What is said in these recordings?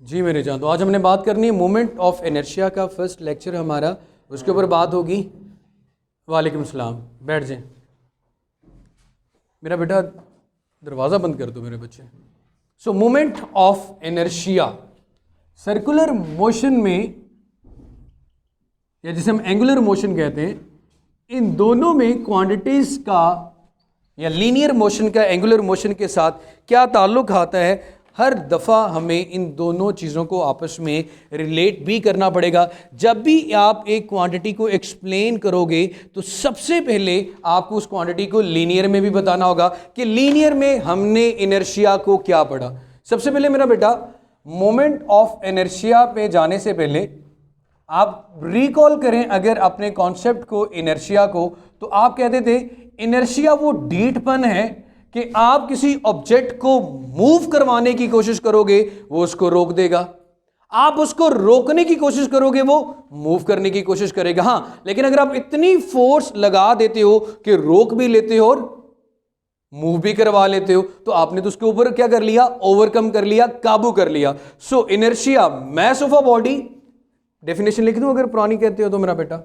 जी मेरे जान, तो आज हमने बात करनी है मोमेंट ऑफ इनर्शिया का फर्स्ट लेक्चर हमारा, उसके ऊपर बात होगी। वालेकुम सलाम, बैठ जाएं। मेरा बेटा दरवाज़ा बंद कर दो मेरे बच्चे। सो moment of inertia circular motion में, या जिसे हम एंगुलर मोशन कहते हैं, इन दोनों में क्वांटिटीज़ का या लीनियर मोशन का एंगुलर मोशन के साथ क्या ताल्लुक आता है, हर दफ़ा हमें इन दोनों चीज़ों को आपस में रिलेट भी करना पड़ेगा। जब भी आप एक क्वांटिटी को एक्सप्लेन करोगे तो सबसे पहले आपको उस क्वांटिटी को लीनियर में भी बताना होगा कि लीनियर में हमने इनर्शिया को क्या पढ़ा। सबसे पहले मेरा बेटा मोमेंट ऑफ इनर्शिया पे जाने से पहले आप रिकॉल करें अगर अपने कॉन्सेप्ट को, इनर्शिया को, तो आप कहते थे इनर्शिया वो ढीठपन है कि आप किसी ऑब्जेक्ट को मूव करवाने की कोशिश करोगे वो उसको रोक देगा, आप उसको रोकने की कोशिश करोगे वो मूव करने की कोशिश करेगा। हाँ, लेकिन अगर आप इतनी फोर्स लगा देते हो कि रोक भी लेते हो और मूव भी करवा लेते हो, तो आपने तो उसके ऊपर क्या कर लिया, ओवरकम कर लिया, काबू कर लिया। So inertia mass of a body, definition लिख दूं अगर पुरानी कहते हो तो मेरा बेटा,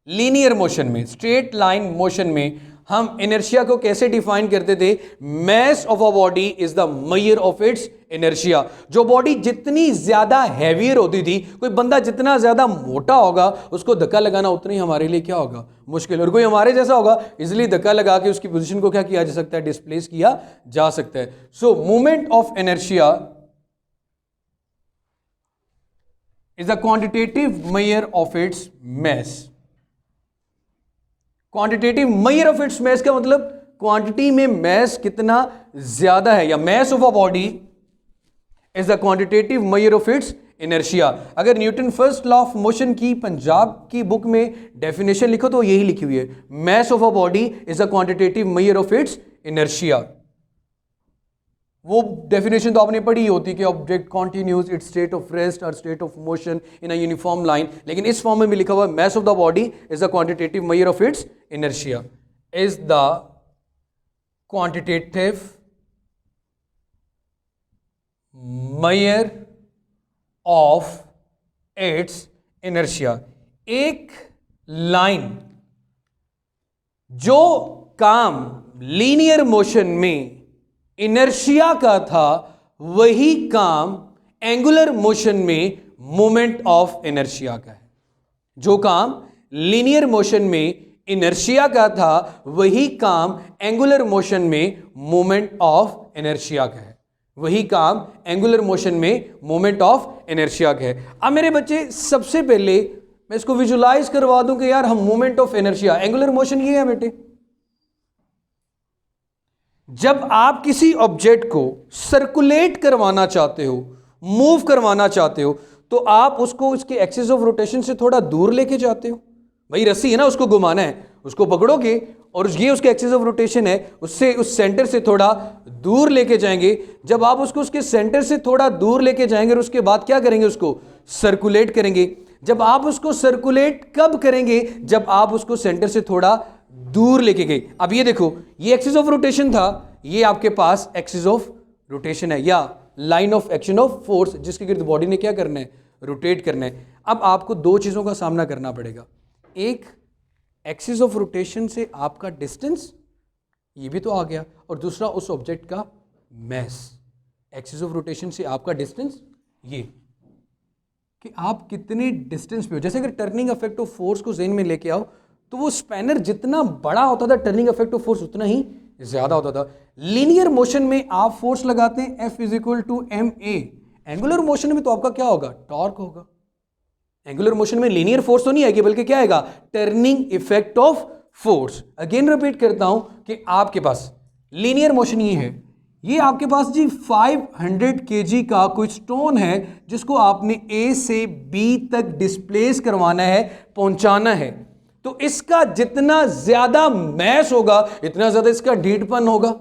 लीनियर मोशन में, स्ट्रेट लाइन मोशन में हम इनर्शिया को कैसे डिफाइन करते थे, mass of a body is the measure of its inertia. जो बॉडी जितनी ज्यादा हैवियर होती थी, कोई बंदा जितना ज्यादा मोटा होगा उसको धक्का लगाना उतना ही हमारे लिए क्या होगा, मुश्किल। और कोई हमारे जैसा होगा, इसलिए धक्का लगा के उसकी पोजीशन को क्या किया जा सकता है, डिस्प्लेस किया जा सकता है। सो moment of inertia is a quantitative measure of its mass। Quantitative measure of it's mass का मतलब क्वांटिटी में mass कितना ज्यादा है, या mass of a body is the quantitative measure of its inertia। अगर Newton first law of motion की पंजाब की बुक में डेफिनेशन लिखो तो यही लिखी हुई है, mass of a body is a quantitative measure of its inertia। वो डेफिनेशन तो आपने पढ़ी होती कि object continues its state of rest और state of motion in a uniform line, लेकिन इस फॉर्म में भी लिखा हुआ है mass of the body is the quantitative measure of its inertia, is the quantitative measure of its inertia. एक line जो काम लीनियर मोशन में इनर्शिया का था, वही काम एंगुलर मोशन में मोमेंट ऑफ इनर्शिया का है। जो काम लीनियर मोशन में इनर्शिया का था, वही काम एंगुलर मोशन में मोमेंट ऑफ इनर्शिया का है। वही काम एंगुलर मोशन में मोमेंट ऑफ इनर्शिया का है। अब मेरे बच्चे सबसे पहले मैं इसको विजुलाइज करवा दूं कि यार हम moment of inertia, angular motion ये है बेटे, जब आप किसी ऑब्जेक्ट को सर्कुलेट करवाना चाहते हो, मूव करवाना चाहते हो, तो आप उसको उसके एक्सिस ऑफ रोटेशन से थोड़ा दूर लेके जाते हो। भाई रस्सी है ना, उसको घुमाना है, उसको पकड़ोगे और ये उसके एक्सिस ऑफ रोटेशन है, उससे उस सेंटर से थोड़ा दूर लेके जाएंगे। जब आप उसको उसके सेंटर से थोड़ा दूर लेके जाएंगे और उसके बाद क्या करेंगे, उसको सर्कुलेट करेंगे। जब आप उसको सर्कुलेट कब करेंगे, जब आप उसको सेंटर से थोड़ा दूर लेके गए। अब ये देखो, ये एक्सिस ऑफ रोटेशन था, ये आपके पास एक्सिस ऑफ रोटेशन है या line of action of force, जिसके गिर्द बॉडी ने क्या करना है, रोटेट करना है। अब आपको दो चीजों का सामना करना पड़ेगा, एक एक्सिस ऑफ रोटेशन से आपका डिस्टेंस, ये भी तो आ गया, और दूसरा उस ऑब्जेक्ट का मैस। एक्सिस ऑफ रोटेशन से आपका डिस्टेंस, ये कि आप कितने डिस्टेंस पे हो। जैसे अगर टर्निंग इफेक्ट ऑफ फोर्स को ज़हन में लेके आओ, तो वो स्पैनर जितना बड़ा होता था, टर्निंग इफेक्ट ऑफ फोर्स उतना ही ज्यादा होता था। लीनियर मोशन में आप फोर्स लगाते हैं F = ma, एंगुलर मोशन में तो आपका क्या होगा, टॉर्क होगा। एंगुलर मोशन में लीनियर फोर्स तो नहीं आएगी, बल्कि क्या आएगा, turning effect of force. Again repeat करता हूं कि आपके पास लीनियर मोशन ये है, ये आपके पास जी 500 kg का कोई स्टोन है जिसको आपने A से B तक डिस्प्लेस करवाना है, पहुंचाना है। तो इसका जितना ज्यादा मैस होगा, इतना ज्यादा इसका ढीठपन होगा।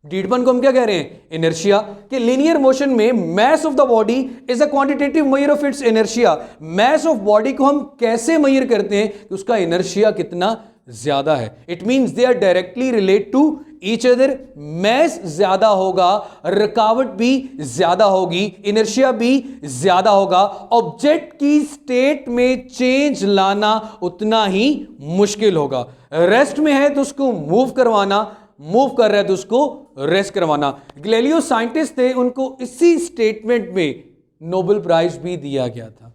ढीठपन को हम क्या कह रहे हैं, इनर्शिया। कि लीनियर मोशन में mess of the body is a quantitative measure of its inertia. Mass of body को हम कैसे मेजर करते हैं कि उसका इनर्शिया कितना ज्यादा है। It means they are directly relate to each other. Mass ज्यादा होगा, रुकावट भी ज्यादा होगी, इनर्शिया भी ज्यादा होगा, ऑब्जेक्ट की स्टेट में चेंज लाना उतना ही मुश्किल होगा। रेस्ट में है तो उसको मूव करवाना, मूव कर रहा है तो उसको रेस्ट करवाना। गैलीलियो साइंटिस्ट थे, उनको इसी स्टेटमेंट में नोबेल प्राइज भी दिया गया था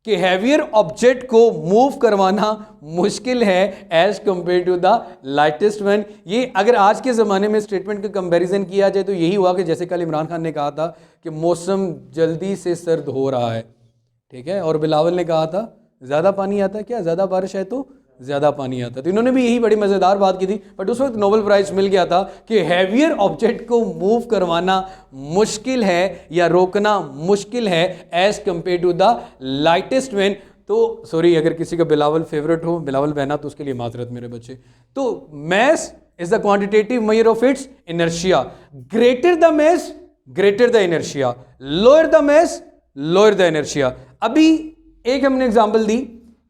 कि हैवियर ऑब्जेक्ट को मूव करवाना मुश्किल है as compare to the lightest one. ये अगर आज के ज़माने में स्टेटमेंट का कंपैरिजन किया जाए तो यही हुआ कि जैसे कल इमरान खान ने कहा था कि मौसम जल्दी से सर्द हो रहा है, ठीक है, और बिलावल ने कहा था ज़्यादा पानी आता है क्या, ज़्यादा बारिश है तो ज़्यादा पानी आता है। तो इन्होंने भी यही बड़ी मज़ेदार बात की थी, बट उस वक्त नोबेल प्राइज मिल गया था कि हैवियर ऑब्जेक्ट को मूव करवाना मुश्किल है या रोकना मुश्किल है as compare to the lightest one. तो सॉरी अगर किसी का बिलावल फेवरेट हो, बिलावल बहना, तो उसके लिए माजरत मेरे बच्चे। तो mass is the quantitative measure of its inertia. Greater the mass greater the inertia, lower the mass lower the inertia. अभी एक हमने एग्जांपल दी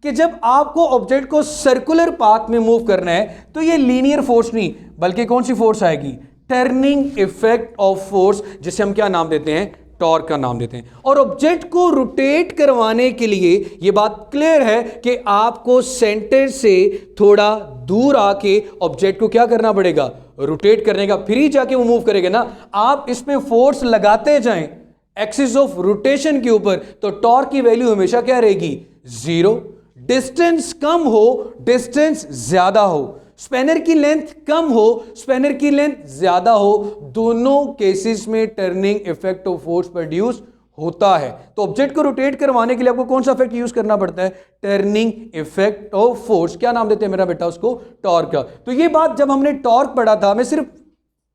कि जब आपको ऑब्जेक्ट को सर्कुलर पाथ में मूव करना है तो ये लीनियर फोर्स नहीं बल्कि कौन सी फोर्स आएगी, टर्निंग इफेक्ट ऑफ फोर्स, जिसे हम क्या नाम देते हैं, टॉर्क का नाम देते हैं। और ऑब्जेक्ट को रोटेट करवाने के लिए ये बात क्लियर है कि आपको सेंटर से थोड़ा दूर आके ऑब्जेक्ट को क्या करना पड़ेगा, रोटेट करने का, फिर ही जाके वो मूव करेगा ना। आप इस पे फोर्स लगाते जाएं एक्सिस ऑफ रोटेशन के ऊपर तो टॉर्क की वैल्यू हमेशा क्या रहेगी, जीरो। डिस्टेंस कम हो, डिस्टेंस ज्यादा हो, स्पैनर की लेंथ कम हो, स्पैनर की लेंथ ज्यादा हो, दोनों केसेस में turning effect of force produce होता है। तो ऑब्जेक्ट को रोटेट करवाने के लिए आपको कौन सा इफेक्ट यूज करना पड़ता है, टर्निंग इफेक्ट ऑफ फोर्स। क्या नाम देते हैं मेरा बेटा उसको, टॉर्क का। तो ये बात जब हमने टॉर्क पढ़ा था, मैं सिर्फ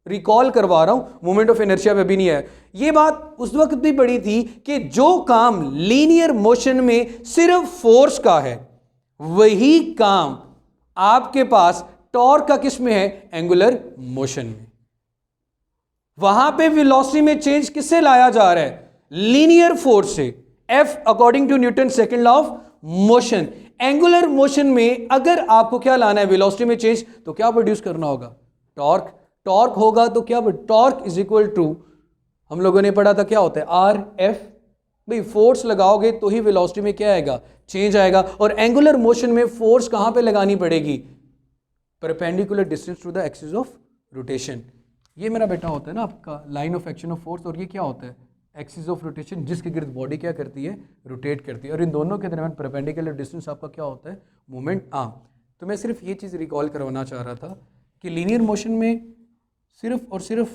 रिकॉल करवा रहा हूं, मोमेंट ऑफ इनर्शिया पे भी नहीं है, ये बात उस वक्त भी पड़ी थी कि जो काम लीनियर मोशन में सिर्फ फोर्स का है वही काम आपके पास टॉर्क का किस में है, एंगुलर मोशन में। वहां पे वेलोसिटी में चेंज किससे लाया जा रहा है, लीनियर फोर्स से, F according to Newton second law of motion. Angular motion में अगर आपको क्या लाना है, वेलोसिटी में चेंज, तो क्या प्रोड्यूस करना होगा, टॉर्क। टॉर्क होगा तो क्या, टॉर्क इज इक्वल टू, हम लोगों ने पढ़ा था क्या होता है, आर एफ। भाई फोर्स लगाओगे तो ही वेलोसिटी में क्या आएगा, चेंज आएगा। और एंगुलर मोशन में फोर्स कहां पे लगानी पड़ेगी, perpendicular distance to the axis of rotation. ये मेरा बेटा होता है ना आपका line of action of force, और ये क्या होता है, एक्सिस ऑफ रोटेशन, जिसके गिर्द बॉडी क्या करती है, रोटेट करती है। और इन दोनों के दरमियान परपेंडिकुलर डिस्टेंस आपका क्या होता है, मोमेंट आर्म। तो मैं सिर्फ ये चीज़ रिकॉल करवाना चाह रहा था कि लीनियर मोशन में सिर्फ और सिर्फ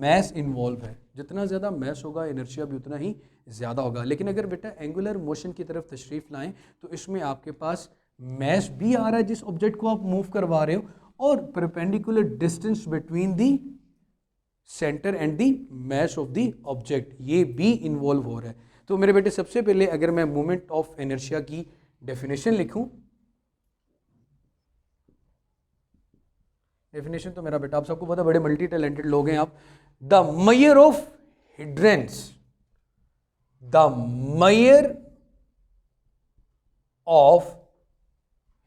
मैस इन्वॉल्व है, जितना ज़्यादा मैस होगा इनर्शिया भी उतना ही ज़्यादा होगा। लेकिन अगर बेटा एंगुलर मोशन की तरफ तशरीफ़ लाएं तो इसमें आपके पास मैस भी आ रहा है जिस ऑब्जेक्ट को आप मूव करवा रहे हो, और perpendicular distance between the centre and the mass of the object, ये भी इन्वॉल्व हो रहा है। तो मेरे बेटे सबसे पहले अगर मैं मोमेंट ऑफ इनर्शिया की डेफिनेशन लिखूं, डेफिनेशन तो मेरा बेटा आप सबको पता, बड़े मल्टी टैलेंटेड लोग हैं आप। The measure of hindrance, the measure of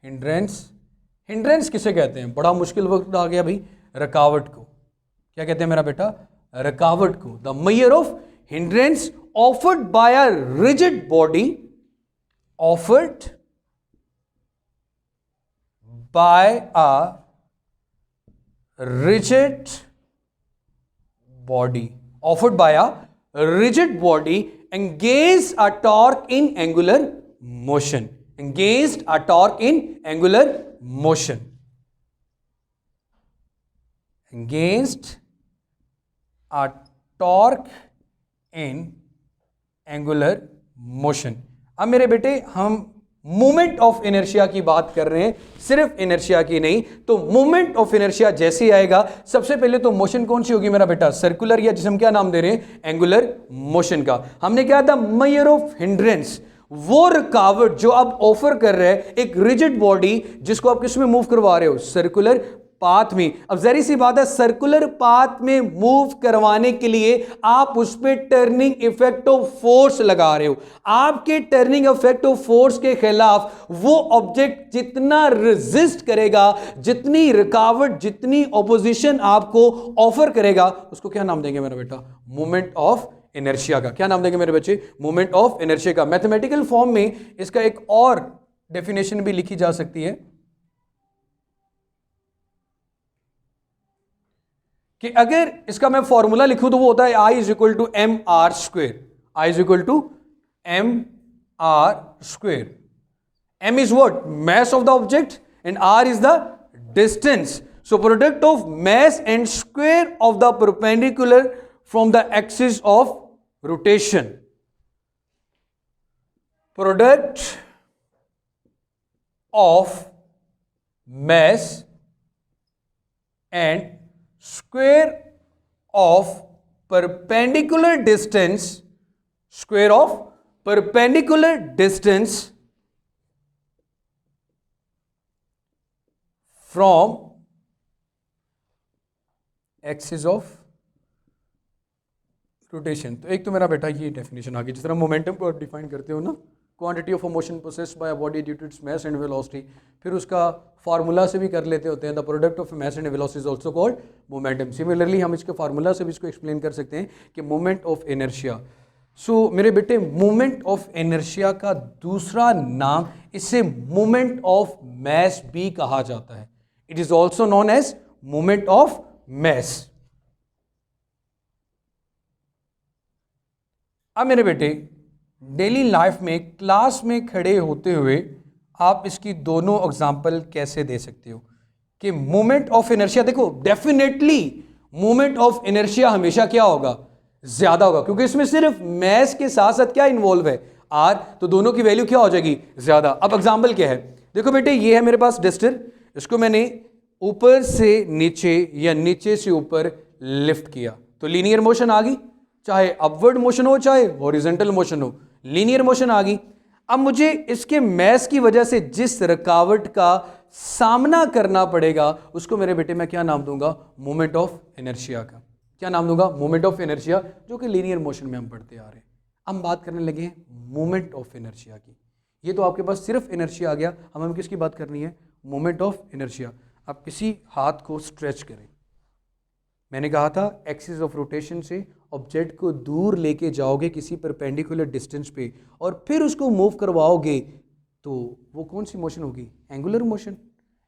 hindrance, hindrance किसे कहते हैं, बड़ा मुश्किल वक्त आ गया भाई, रुकावट को क्या कहते हैं मेरा बेटा, रुकावट को। The measure of hindrance offered by a rigid body, offered by a rigid body, offered by a rigid body engaged a torque in angular motion, engaged a torque in angular motion, engaged a torque in angular motion। अब मेरे बेटे हम moment of inertia की बात कर रहे हैं, सिर्फ इनर्शिया की नहीं। तो मोमेंट ऑफ इनर्शिया जैसे ही आएगा, सबसे पहले तो मोशन कौन सी होगी मेरा बेटा, सर्कुलर, या जिसे हम क्या नाम दे रहे हैं, एंगुलर मोशन का। हमने क्या था, मेजर ऑफ हिंड्रेंस, वो रुकावट जो आप ऑफर कर रहे हैं एक रिजिड बॉडी जिसको आप किस में मूव करवा रहे हो, सर्कुलर पाथ में। अब जरी सी बात है, सर्कुलर पाथ में मूव करवाने के लिए आप उस पर टर्निंग इफेक्ट ऑफ फोर्स लगा रहे हो। आपके टर्निंग इफेक्ट ऑफ फोर्स के खिलाफ वो ऑब्जेक्ट जितना रेजिस्ट करेगा, जितनी रुकावट, जितनी ऑपोजिशन आपको ऑफर करेगा, उसको क्या नाम देंगे मेरा बेटा? मोमेंट ऑफ इनर्शिया का। क्या नाम देंगे मेरे बच्चे? मोमेंट ऑफ इनर्शिया का। मैथमेटिकल फॉर्म में इसका एक और डेफिनेशन भी लिखी जा सकती है कि अगर इसका मैं फॉर्मूला लिखूं तो वो होता है I is equal to M R square. I is equal to M R square. M is what? Mass of the object, and R is the distance. So product of mass and square of the perpendicular from the axis of rotation. Product of mass and square of perpendicular distance, square of perpendicular distance from axis of rotation. तो एक तो मेरा बेटा ये definition आ गई। जिस तरह momentum को आप डिफाइन करते हो ना, quantity of a motion possessed by a body due to its mass and velocity, फिर उसका फार्मूला से भी कर लेते होते हैं, the product of mass and velocity is also called momentum. Similarly हम इसके फार्मूला से भी इसको एक्सप्लेन कर सकते हैं कि मोमेंट ऑफ इनर्शिया। सो मेरे बेटे, मोमेंट ऑफ इनर्शिया का दूसरा नाम इसे मोमेंट ऑफ मास भी कहा जाता है। It is also known as moment of mass. अब मेरे बेटे, डेली लाइफ में क्लास में खड़े होते हुए आप इसकी दोनों एग्जाम्पल कैसे दे सकते हो कि मोमेंट ऑफ इनर्शिया, देखो डेफिनेटली मोमेंट ऑफ इनर्शिया हमेशा क्या होगा? ज्यादा होगा, क्योंकि इसमें सिर्फ मास के साथ साथ क्या इन्वॉल्व है? आर, तो दोनों की वैल्यू क्या हो जाएगी? ज्यादा। अब एग्जाम्पल क्या है? देखो बेटे, ये है मेरे पास डस्टर, इसको मैंने ऊपर से नीचे या नीचे से ऊपर लिफ्ट किया तो लीनियर मोशन आ गई, चाहे अपवर्ड मोशन हो चाहे हॉरिजॉन्टल मोशन हो, लीनियर मोशन आ गई। अब मुझे इसके मास की वजह से जिस रुकावट का सामना करना पड़ेगा उसको मेरे बेटे मैं क्या नाम दूंगा? मोमेंट ऑफ इनर्शिया का। क्या नाम दूंगा? मोमेंट ऑफ इनर्शिया, जो कि लीनियर मोशन में हम पढ़ते आ रहे हैं। हम बात करने लगे हैं मोमेंट ऑफ इनर्शिया की। ये तो आपके पास सिर्फ इनर्शिया आ गया, हमें किसकी बात करनी है? Moment of inertia. आप किसी हाथ को स्ट्रेच करें, मैंने कहा था एक्सिस ऑफ रोटेशन से ऑब्जेक्ट को दूर लेके जाओगे किसी परपेंडिकुलर डिस्टेंस पे और फिर उसको मूव करवाओगे तो वो कौन सी मोशन होगी? Angular motion.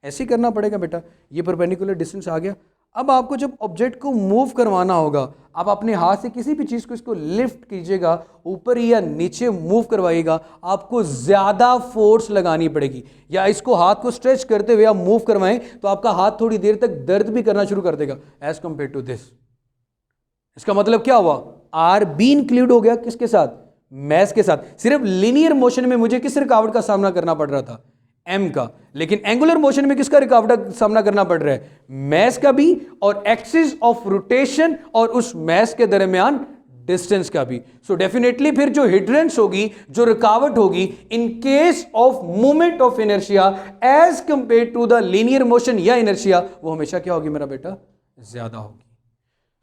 ऐसे ही करना पड़ेगा बेटा। ये परपेंडिकुलर डिस्टेंस आ गया। अब आपको जब ऑब्जेक्ट को मूव करवाना होगा, आप अपने हाथ से किसी भी चीज़ को इसको लिफ्ट कीजिएगा, ऊपर या नीचे मूव करवाइएगा, आपको ज़्यादा फोर्स लगानी पड़ेगी। या इसको हाथ को स्ट्रेच करते हुए आप मूव करवाएं तो आपका हाथ थोड़ी देर तक दर्द भी करना शुरू कर देगा एज कंपेयर टू दिस। इसका मतलब क्या हुआ? आर बी इंक्लूड हो गया किसके साथ? मैस के साथ। सिर्फ लीनियर मोशन में मुझे किस रुकावट का सामना करना पड़ रहा था? एम का। लेकिन एंगुलर मोशन में किसका रुकावट का सामना करना पड़ रहा है? मैस का भी, और एक्सिस ऑफ रोटेशन और उस मैस के दरमियान डिस्टेंस का भी। सो डेफिनेटली फिर जो हिंड्रेंस होगी, जो रुकावट होगी in case of movement of inertia as compare to the linear motion या इनर्शिया, वो हमेशा क्या होगी मेरा बेटा? ज्यादा होगी।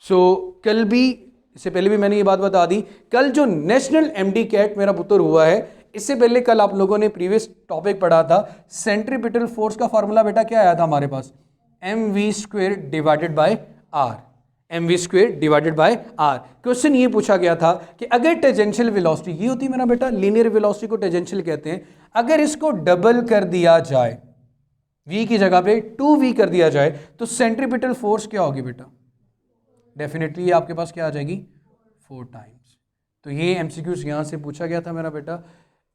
सो कल भी, इससे पहले भी मैंने ये बात बता दी, कल जो नेशनल एमडी कैट मेरा पुत्र हुआ है, इससे पहले कल आप लोगों ने प्रीवियस टॉपिक पढ़ा था सेंट्रीपिटल फोर्स का फॉर्मूला बेटा क्या आया था हमारे पास? mv² divided by R. mv² divided by R. Question ये पूछा गया था कि अगर टेंजेंशियल वेलोसिटी, ये होती है मेरा बेटा लीनियर वेलोसिटी को टेंजेंशियल कहते हैं, अगर इसको डबल कर दिया जाए, v की जगह पे 2v कर दिया जाए, तो सेंट्रीपिटल फोर्स क्या होगी बेटा? डेफिनेटली ये आपके पास क्या आ जाएगी? 4 टाइम्स। तो ये एमसीक्यूज यहां से पूछा गया था मेरा बेटा।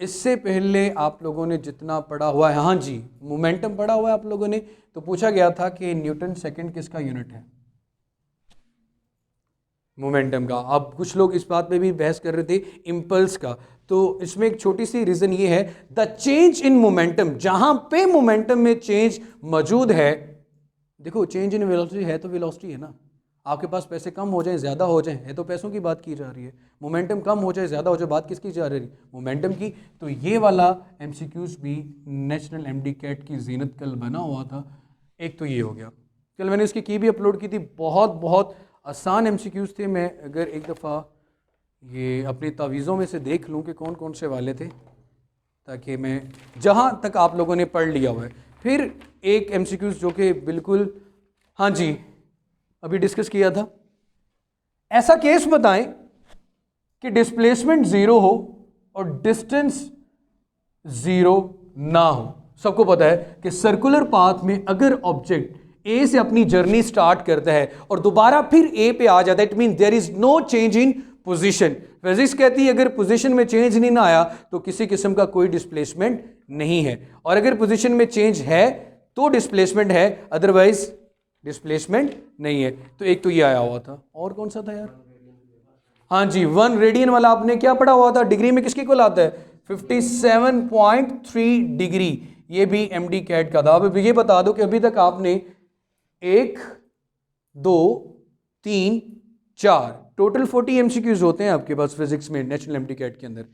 इससे पहले आप लोगों ने जितना पढ़ा हुआ है, हाँ जी, मोमेंटम पढ़ा हुआ है आप लोगों ने, तो पूछा गया था कि न्यूटन सेकंड किसका यूनिट है? मोमेंटम का। अब कुछ लोग इस बात पे भी बहस कर रहे थे इम्पल्स का। तो इसमें एक छोटी सी रीजन ये है, द चेंज इन मोमेंटम, जहां पे मोमेंटम में चेंज मौजूद है, देखो चेंज इन वेलोसिटी है तो वेलोसिटी है ना, आपके पास पैसे कम हो जाएं ज़्यादा हो जाएं, है तो पैसों की बात की जा रही है। मोमेंटम कम हो जाए ज़्यादा हो जाए, बात किसकी जा रही है? मोमेंटम की। तो ये वाला एमसीक्यूज भी नेशनल एमडी कैट की जीनत कल बना हुआ था। एक तो ये हो गया। कल मैंने इसकी की भी अपलोड की थी, बहुत बहुत आसान एमसीक्यूज़ थे। मैं अगर एक दफ़ा ये अपनी तावीज़ों में से देख लूँ कि कौन कौन से वाले थे, ताकि मैं जहाँ तक आप लोगों ने पढ़ लिया हुआ है। फिर एक एमसीक्यूज़ जो कि बिल्कुल, हाँ जी, अभी डिस्कस किया था, ऐसा केस बताएं कि डिस्प्लेसमेंट ज़ीरो हो और डिस्टेंस ज़ीरो ना हो। सबको पता है कि सर्कुलर पाथ में अगर ऑब्जेक्ट ए से अपनी जर्नी स्टार्ट करता है और दोबारा फिर ए पे आ जाता है, it mean there is no change in position. Physics कहती है अगर पोजीशन में चेंज नहीं ना आया तो किसी किस्म का कोई डिस्प्लेसमेंट नहीं है, और अगर पोजीशन में चेंज है तो डिस्प्लेसमेंट है, अदरवाइज डिस्प्लेसमेंट नहीं है। तो एक तो ये आया हुआ था, और कौन सा था यार, हाँ जी 1 रेडियन वाला आपने क्या पढ़ा हुआ था, डिग्री में किसके को लाता है 57.3 डिग्री। ये भी एमडी कैट का था। अब ये बता दो कि अभी तक आपने 1 2 3 4 टोटल 40 एमसीक्यूज होते हैं आपके पास फिजिक्स में नेशनल एमडी कैट के अंदर,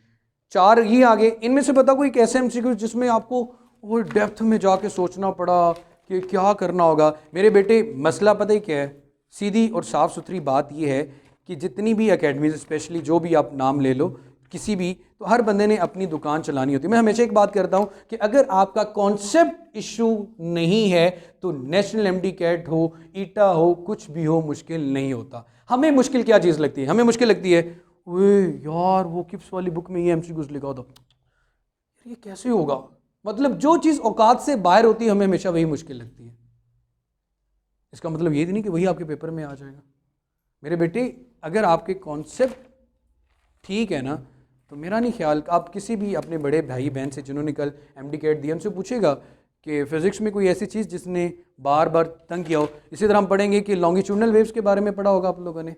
4 ही आगे। इनमें से बता कोई कैसे एमसीक्यूज जिसमें आपको वो डेप्थ में जाके सोचना पड़ा कि क्या करना होगा। मेरे बेटे मसला पता ही क्या है, सीधी और साफ सुथरी बात यह है कि जितनी भी एकेडमीज, स्पेशली जो भी आप नाम ले लो किसी भी, तो हर बंदे ने अपनी दुकान चलानी होती है। मैं हमेशा एक बात करता हूं कि अगर आपका कॉन्सेप्ट इशू नहीं है तो नेशनल एमडी कैट हो, ईटा हो, कुछ भी हो, मुश्किल नहीं होता। हमें मुश्किल क्या चीज़ लगती है, हमें मुश्किल लगती है वे यार वो किप्स वाली बुक में ये एमसीक्यूज लिखा होता, ये कैसे होगा। मतलब जो चीज़ औकात से बाहर होती है हमें हमेशा वही मुश्किल लगती है। इसका मतलब ये नहीं कि वही आपके पेपर में आ जाएगा। मेरे बेटे अगर आपके कॉन्सेप्ट ठीक है ना, तो मेरा नहीं ख्याल, आप किसी भी अपने बड़े भाई बहन से जिन्होंने कल एमडी कैट दिया उनसे पूछेगा कि फिजिक्स में कोई ऐसी चीज़ जिसने बार बार तंग किया हो। इसी तरह हम पढ़ेंगे कि लॉन्गिट्यूडनल वेव्स के बारे में पढ़ा होगा आप लोगों ने,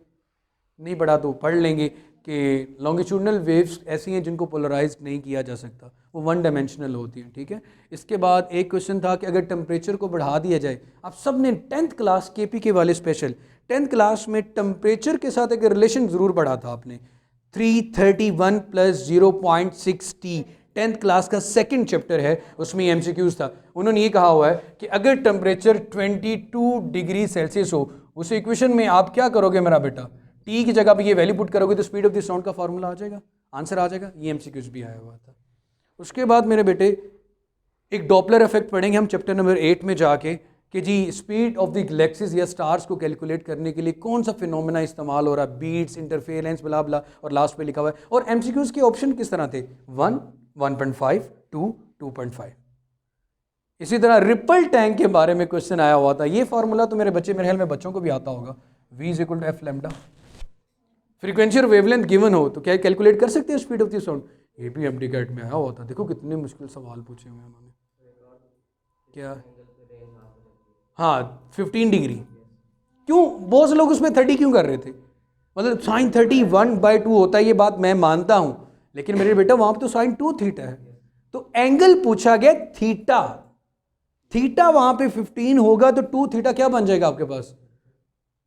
नहीं पढ़ा तो पढ़ लेंगे कि लॉन्गिट्यूडनल वेव्स ऐसी हैं जिनको पोलराइज नहीं किया जा सकता, वो 1 डायमेंशनल होती हैं, ठीक है। इसके बाद एक क्वेश्चन था कि अगर टेम्परेचर को बढ़ा दिया जाए, आप सब ने 10th क्लास केपी के वाले स्पेशल 10th क्लास में टेम्परेचर के साथ एक रिलेशन ज़रूर पढ़ा था आपने, 331 + 0.6 T 10th क्लास का सेकंड चैप्टर है, उसमें एमसीक्यूज था। उन्होंने ये कहा हुआ है कि अगर टेम्परेचर 22 डिग्री सेल्सियस हो, उस इक्वेशन में आप क्या करोगे मेरा बेटा, टी की जगह पे ये वैल्यू पुट करोगे तो स्पीड ऑफ द साउंड का फार्मूला आ जाएगा, आंसर आ जाएगा। ये एमसीक्यूज भी आया हुआ था। उसके बाद मेरे बेटे एक डॉपलर इफेक्ट पढ़ेंगे हम चैप्टर नंबर 8 में जाके कि जी स्पीड ऑफ द गैलेक्सीज या स्टार्स को कैलकुलेट करने के लिए कौन सा फिनोमेना इस्तेमाल हो रहा है, बीट्स, इंटरफेरेंस, ब्ला ब्ला, और लास्ट पे लिखा हुआ है। और एमसीक्यूज के ऑप्शन किस तरह थे, 1, 1.5, 2, 2.5। इसी तरह रिपल टैंक के बारे में क्वेश्चन आया हुआ था। ये फार्मूला तो मेरे ख्याल में बच्चों को भी आता होगा, V = F लैम्डा। फ्रीक्वेंसी और वेवलेंथ गिवन हो तो क्या कैलकुलेट कर सकते हैं स्पीड ऑफ द साउंड। ये भी एमडी कैट में आया हुआ था। देखो कितने मुश्किल सवाल पूछे हुए उन्होंने। क्या, हाँ 15 डिग्री क्यों, बहुत से लोग उसमें 30 क्यों कर रहे थे, मतलब साइन 31/2 होता है, ये बात मैं मानता हूं, लेकिन मेरे बेटा वहां पर तो साइन 2 थीटा है, तो एंगल पूछा गया थीटा, थीटा वहां पे 15 होगा तो 2 थीटा क्या बन जाएगा आपके पास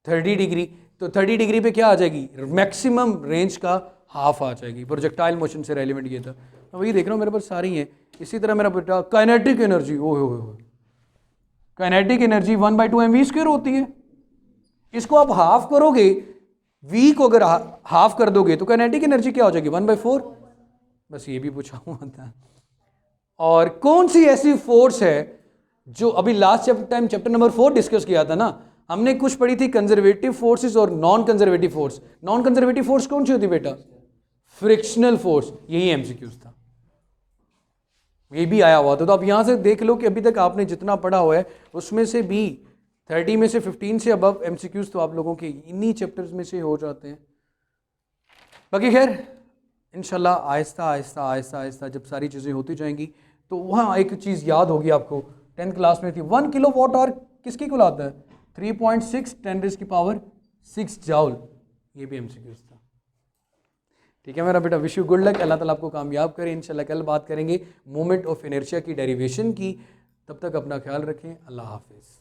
30 डिग्री। तो 30 डिग्री पे क्या आ जाएगी, मैक्सिमम रेंज का हाफ आ जाएगी। प्रोजेक्टाइल मोशन से रेलिवेंट ये था, मैं वही देख रहा हूँ मेरे पास सारी हैं। इसी तरह मेरा बेटा काइनेटिक एनर्जी, ओह काइनेटिक एनर्जी 1/2 mv² होती है। इसको आप हाफ करोगे, v को अगर हाफ कर दोगे तो काइनेटिक एनर्जी क्या हो जाएगी 1/4। बस ये भी पूछा हुआ था। और कौन सी ऐसी फोर्स है जो अभी last time chapter number 4 discuss किया था ना, हमने कुछ पढ़ी थी कंजर्वेटिव फोर्सेस और non conservative force. Non conservative force कौन सी होती बेटा, फ्रिक्शनल फोर्स। यही एमसीक्यूज था, ये भी आया हुआ था। तो आप यहां से देख लो कि अभी तक आपने जितना पढ़ा हुआ है उसमें से भी 30 में से 15 से अबव एमसीक्यूज तो आप लोगों के इन्हीं चैप्टर्स में से हो जाते हैं। बाकी खैर इंशाल्लाह आहिस्ता आहिस्ता आहिस्ता आहिस्ता जब सारी चीज़ें होती जाएंगी तो वहाँ एक चीज़ याद होगी आपको, 10th क्लास में थी, 1 किलोवाट आवर किसकी को लाता है 3.6 10⁻⁶ जाउल। ये भी एमसीक्यूज था। ठीक है मेरा बेटा, विश यू गुड लक, अल्लाह ताला आपको कामयाब करे। इंशाल्लाह कल बात करेंगे मोमेंट ऑफ इनर्शिया की डेरिवेशन की। तब तक अपना ख्याल रखें, अल्लाह हाफिज़।